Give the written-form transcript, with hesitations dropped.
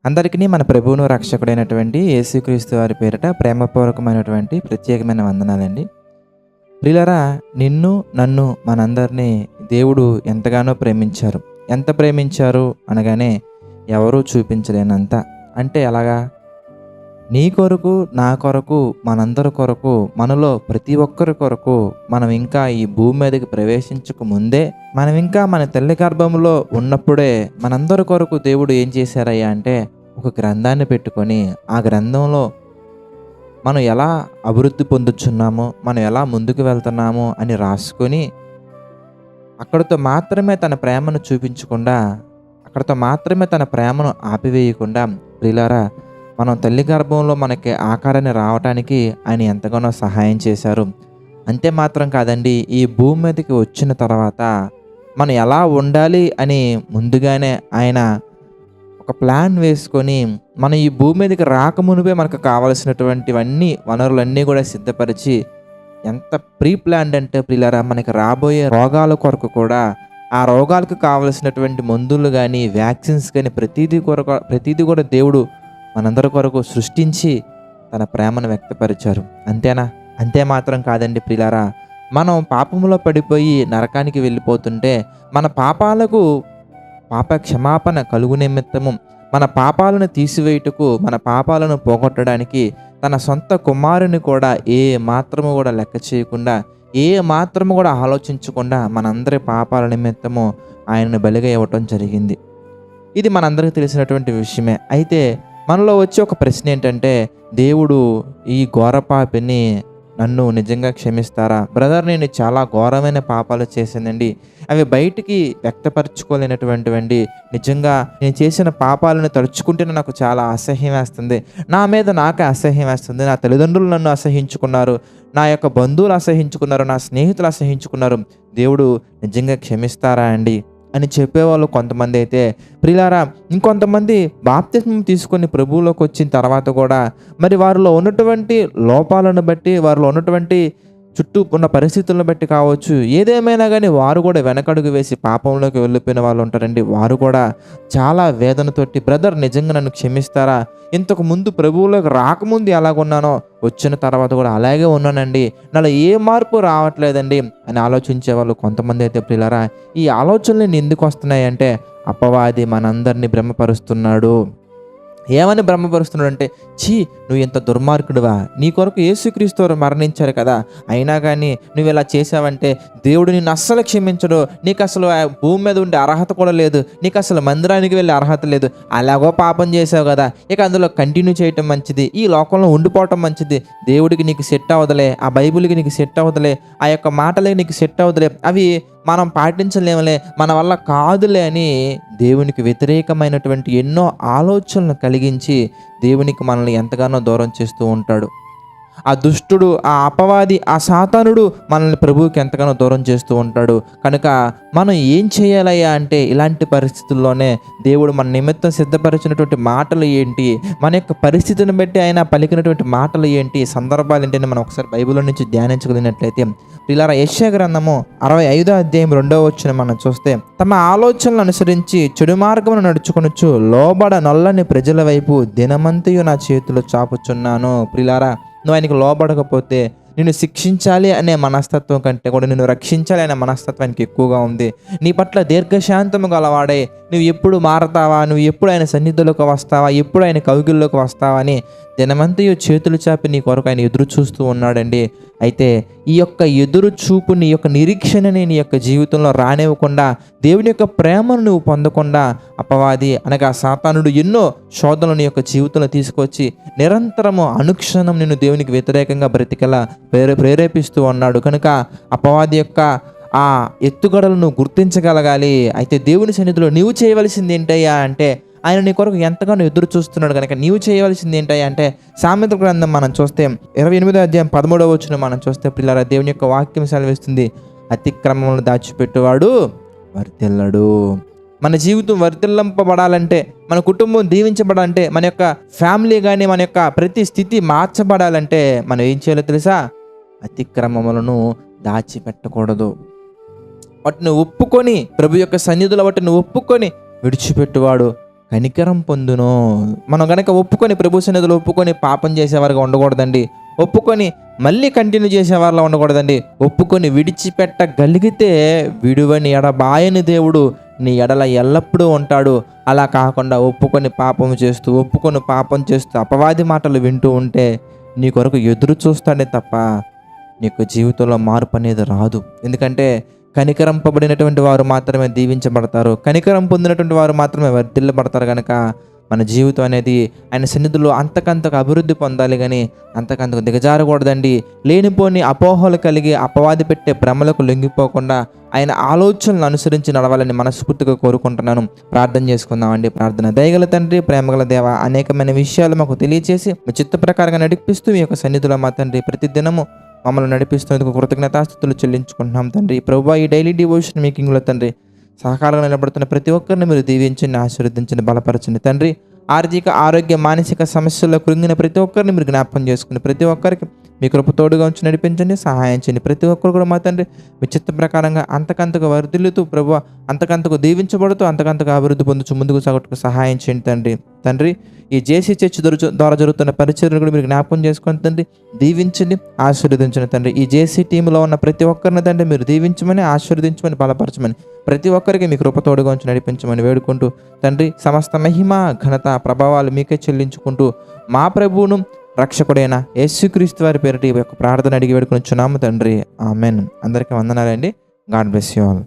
అందరికీ మన ప్రభువును రక్షకుడైనటువంటి యేసుక్రీస్తు వారి పేరిట ప్రేమపూర్వకమైనటువంటి ప్రత్యేకమైన వందనాలండి. ప్రియులారా, నిన్ను నన్ను మనందరినీ దేవుడు ఎంతగానో ప్రేమించారు. ఎంత ప్రేమించారు అనగానే ఎవరూ చూపించలేనంత. అంటే ఎలాగా? నీ కొరకు, నా కొరకు, మనందరి కొరకు, మనలో ప్రతి ఒక్కరి కొరకు మనం ఇంకా ఈ భూమి మీదకి ప్రవేశించక ముందే, మనం ఇంకా మన తల్లి గర్భంలో ఉన్నప్పుడే మనందరి కొరకు దేవుడు ఏం చేశారయ్యా అంటే ఒక గ్రంథాన్ని పెట్టుకొని, ఆ గ్రంథంలో మనం ఎలా అభివృద్ధి పొందుతున్నామో, మనం ఎలా ముందుకు వెళ్తున్నామో అని రాసుకొని, అక్కడితో మాత్రమే తన ప్రేమను చూపించకుండా, అక్కడితో మాత్రమే తన ప్రేమను ఆపివేయకుండా, ప్రియులారా, మనం తల్లి గర్భంలో మనకి ఆకారాన్ని రావటానికి ఆయన ఎంతగానో సహాయం చేశారు. అంతే మాత్రం కాదండి, ఈ భూమి మీదకి వచ్చిన తర్వాత మనం ఎలా ఉండాలి అని ముందుగానే ఆయన ఒక ప్లాన్ వేసుకొని, మనం ఈ భూమి మీదకి రాకమునుపే మనకు కావలసినటువంటివన్నీ వనరులన్నీ కూడా సిద్ధపరిచి, ఎంత ప్రీ ప్లాన్డ్ అంటే ప్రియులారా, మనకి రాబోయే రోగాల కొరకు కూడా ఆ రోగాలకు కావలసినటువంటి మందులు కానీ, వ్యాక్సిన్స్ కానీ ప్రతిదీ కూడా దేవుడు మనందరి కొరకు సృష్టించి తన ప్రేమను వ్యక్తపరిచారు. అంతేనా? అంతే మాత్రం కాదండి ప్రియులారా, మనం పాపంలో పడిపోయి నరకానికి వెళ్ళిపోతుంటే మన పాపాలకు పాప క్షమాపణ కలుగు నిమిత్తము, మన పాపాలను తీసివేయుటకు, మన పాపాలను పోగొట్టడానికి తన సొంత కుమారుని కూడా ఏ మాత్రము కూడా లెక్క చేయకుండా, ఏ మాత్రము కూడా ఆలోచించకుండా మనందరి పాపాల నిమిత్తము ఆయనను బలిగా ఇవ్వటం జరిగింది. ఇది మనందరికీ తెలిసినటువంటి విషయమే. అయితే మనలో వచ్చే ఒక ప్రశ్న ఏంటంటే, దేవుడు ఈ ఘోర పాపిని నన్ను నిజంగా క్షమిస్తారా? బ్రదర్, నేను చాలా ఘోరమైన పాపాలు చేశానండి, అవి బయటికి వ్యక్తపరచుకోలేనటువంటివండి. నిజంగా నేను చేసిన పాపాలను తలుచుకుంటేనే నాకు చాలా అసహ్యం వేస్తుంది. నా మీద నాకే అసహ్యం వేస్తుంది. నా తల్లిదండ్రులు నన్ను అసహించుకున్నారు, నా యొక్క బంధువులు అసహించుకున్నారు, నా స్నేహితులు అసహించుకున్నారు. దేవుడు నిజంగా క్షమిస్తారా అండి అని చెప్పేవాళ్ళు కొంతమంది అయితే, ప్రియులారా, ఇంకొంతమంది బాప్తిస్మం తీసుకొని ప్రభువులోకి వచ్చిన తర్వాత కూడా మరి వారిలో ఉన్నటువంటి లోపాలను బట్టి, వారిలో ఉన్నటువంటి చుట్టూ ఉన్న పరిస్థితులను బట్టి కావచ్చు, ఏదేమైనా కానీ వారు కూడా వెనకడుగు వేసి పాపంలోకి వెళ్ళిపోయిన వాళ్ళు ఉంటారండి. వారు కూడా చాలా వేదనతోటి, బ్రదర్ నిజంగా నన్ను క్షమిస్తారా? ఇంతకు ముందు ప్రభువులోకి రాకముందు ఎలాగున్నానో వచ్చిన తర్వాత కూడా అలాగే ఉన్నానండి, నాలో ఏ మార్పు రావట్లేదండి అని ఆలోచించే వాళ్ళు కొంతమంది అయితే, ప్రియులారా, ఈ ఆలోచనలు ఎందుకు వస్తున్నాయి అంటే, అపవాది మనందరినీ భ్రమపరుస్తున్నాడు. ఏమని భ్రమపరుస్తున్నాడు అంటే, ఛీ, నువ్వు ఇంత దుర్మార్గుడువా? నీ కొరకు యేసుక్రీస్తు వారు మరణించారు కదా, అయినా కానీ నువ్వు ఇలా చేసావంటే దేవుడు నిన్ను అస్సలు క్షమించడు. నీకు అసలు ఆ భూమి మీద ఉండే అర్హత కూడా లేదు, నీకు అసలు మందిరానికి వెళ్ళే అర్హత లేదు, అలాగో పాపం చేసావు కదా, ఇక అందులో కంటిన్యూ చేయటం మంచిది, ఈ లోకంలో ఉండిపోవటం మంచిది. దేవుడికి నీకు సెట్ అవ్వదులే, ఆ బైబిల్కి నీకు సెట్ అవ్వదులే, ఆ యొక్క మాటలకి నీకు సెట్ అవ్వదులే, అవి మనం పాటించలేములే, మన వల్ల కాదులే అని దేవునికి వ్యతిరేకమైనటువంటి ఎన్నో ఆలోచనలు కలిగించి దేవునికి మనల్ని ఎంతగానో దూరం చేస్తూ ఉంటాడు. ఆ దుష్టుడు, ఆ అపవాది, ఆ సాతానుడు మనల్ని ప్రభువుకి ఎంతగానో దూరం చేస్తూ ఉంటాడు. కనుక మనం ఏం చేయాలయ్యా అంటే, ఇలాంటి పరిస్థితుల్లోనే దేవుడు మన నిమిత్తం సిద్ధపరిచినటువంటి మాటలు ఏంటి, మన యొక్క పరిస్థితిని బట్టి ఆయన పలికినటువంటి మాటలు ఏంటి, సందర్భాలు ఏంటని మనం ఒకసారి బైబిల్లో నుంచి ధ్యానించగలిగినట్లయితే, ప్రియులారా, యెషయా గ్రంథము 65వ అధ్యాయం 2వ వచనం మనం చూస్తే, తమ ఆలోచనలు అనుసరించి చెడు మార్గమును నడుచుకొనుచు లోబడ నొల్లని ప్రజల వైపు దినమంతయు నా చేతిలో చాపుచున్నాను. ప్రియులారా, నువ్వు ఆయనకు లోబడకపోతే నిన్ను శిక్షించాలి అనే మనస్తత్వం కంటే కూడా నిన్ను రక్షించాలి అనే మనస్తత్వానికి ఎక్కువగా ఉంది. నీ పట్ల దీర్ఘశాంతము గలవాడే, నువ్వు ఎప్పుడు మారతావా, నువ్వు ఎప్పుడు ఆయన సన్నిధిలోకి వస్తావా, ఎప్పుడు ఆయన కౌగిల్లోకి వస్తావా అని దినమంతయు చేతులు చాపి నీ కొరకు ఆయన ఎదురు చూస్తూ ఉన్నాడండి. అయితే ఈ యొక్క ఎదురు చూపు, నీ యొక్క నిరీక్షణని నీ యొక్క జీవితంలో రానివ్వకుండా, దేవుని యొక్క ప్రేమను నువ్వు పొందకుండా, అపవాది అనగా సాతానుడు ఎన్నో శోధనలు నీ యొక్క జీవితంలో తీసుకొచ్చి నిరంతరము అనుక్షణం నిన్ను దేవునికి వ్యతిరేకంగా బ్రతికేలా ప్రేరేపిస్తూ ఉన్నాడు. కనుక అపవాది యొక్క ఆ ఎత్తుగడలను గుర్తించగలగాలి. అయితే దేవుని సన్నిధిలో నీవు చేయవలసింది ఏంటయ్యా అంటే, ఆయన నీ కొరకు ఎంతగానో ఎదురు చూస్తున్నాడు. కనుక నీవు చేయవలసింది ఏంటయ్యా అంటే, సామెతల గ్రంథం మనం చూస్తే 28వ అధ్యాయం 13వ వచనం మనం చూస్తే, ప్రియులారా, దేవుని యొక్క వాక్యం సెలవిస్తుంది, అతిక్రమములను దాచిపెట్టువాడు వర్ధిల్లడు. మన జీవితం వర్ధిల్లింపబడాలంటే, మన కుటుంబం దీవించబడాలంటే, మన యొక్క ఫ్యామిలీ కానీ మన యొక్క ప్రతి స్థితి మార్చబడాలంటే మనం ఏం చేయాలో తెలుసా? అతిక్రమములను దాచిపెట్టకూడదు. వాటిని ఒప్పుకొని, ప్రభు యొక్క సన్నిధిలో వాటిని ఒప్పుకొని విడిచిపెట్టువాడు కనికరం పొందును. మనం గనక ఒప్పుకొని ప్రభు సన్నిధిలో ఒప్పుకొని పాపం చేసేవారుగా ఉండకూడదండి. ఒప్పుకొని మళ్ళీ కంటిన్యూ చేసేవారిలా ఉండకూడదండి. ఒప్పుకొని విడిచిపెట్టగలిగితే విడువని ఎడబాయని దేవుడు నీ ఎడల ఎల్లప్పుడూ ఉంటాడు. అలా కాకుండా ఒప్పుకొని పాపం చేస్తూ అపవాది మాటలు వింటూ ఉంటే నీ కొరకు ఎదురు చూస్తాడే తప్ప నీకు జీవితంలో మార్పు అనేది రాదు. ఎందుకంటే కనికరింపబడినటువంటి వారు మాత్రమే దీవించబడతారు. కనికరం పొందినటువంటి వారు మాత్రమే వర్ధిల్లబడతారు. కనుక మన జీవితం అనేది ఆయన సన్నిధిలో అంతకంతకు అభివృద్ధి పొందాలి, కానీ అంతకంతకు దిగజారకూడదండి. లేనిపోని అపోహలు కలిగి అపవాది పెట్టే భ్రమలకు లొంగిపోకుండా ఆయన ఆలోచనలు అనుసరించి నడవాలని మనస్ఫూర్తిగా కోరుకుంటున్నాను. ప్రార్థన చేసుకుందామండి. ప్రార్థన. దయగల తండ్రి, ప్రేమగల దేవ, అనేకమైన విషయాలు మాకు తెలియచేసి మీ చిత్త ప్రకారంగా నడిపిస్తూ మీ యొక్క సన్నిధిలో మా తండ్రి ప్రతి దినము మమ్మల్ని నడిపిస్తున్నందుకు కృతజ్ఞతాస్తుతులు చెల్లించుకుంటున్నాం తండ్రి. ప్రభువా, ఈ డైలీ డివోషన్ మేకింగ్లో తండ్రి సహకారంగా నిలబడుతున్న ప్రతి ఒక్కరిని మీరు దీవించండి, ఆశీర్వదించండి, బలపరచండి తండ్రి. ఆర్థిక, ఆరోగ్య, మానసిక సమస్యల్లో కృంగిన ప్రతి ఒక్కరిని మీరు జ్ఞాపకం చేసుకుని ప్రతి ఒక్కరికి మీ కృప తోడుగా ఉంచి నడిపించండి, సహాయం చేయండి. ప్రతి ఒక్కరు కూడా మా తండ్రి మీ చిత్త ప్రకారంగా అంతకంతకు వర్ధిల్లుతూ ప్రభువా, అంతకంతకు దీవించబడుతూ అంతకంతకు అభివృద్ధి పొందుతూ ముందుకు సాగుటకు సహాయం చేయండి తండ్రి. ఈ జేసీ చర్చ్ ద్వారా జరుగుతున్న పరిచర్యను కూడా మీరు జ్ఞాపకం చేసుకుని తండ్రి దీవించండి, ఆశీర్వదించండి తండ్రి. ఈ జేసీ టీంలో ఉన్న ప్రతి ఒక్కరిని తండ్రి మీరు దీవించమని, ఆశీర్వదించమని, బలపరచమని, ప్రతి ఒక్కరికి మీ కృప తోడుగా ఉంచి నడిపించమని వేడుకుంటూ తండ్రి సమస్త మహిమ, ఘనత, ప్రభావాలు మీకే చెల్లించుకుంటూ మా ప్రభువును రక్షకుడైన యేసుక్రీస్తు వారి పేరిట ఈ యొక్క ప్రార్థన అడిగి వేడుకొని చున్నాము తండ్రి. ఆమెన్. అందరికీ వందనాలండి. God bless you all.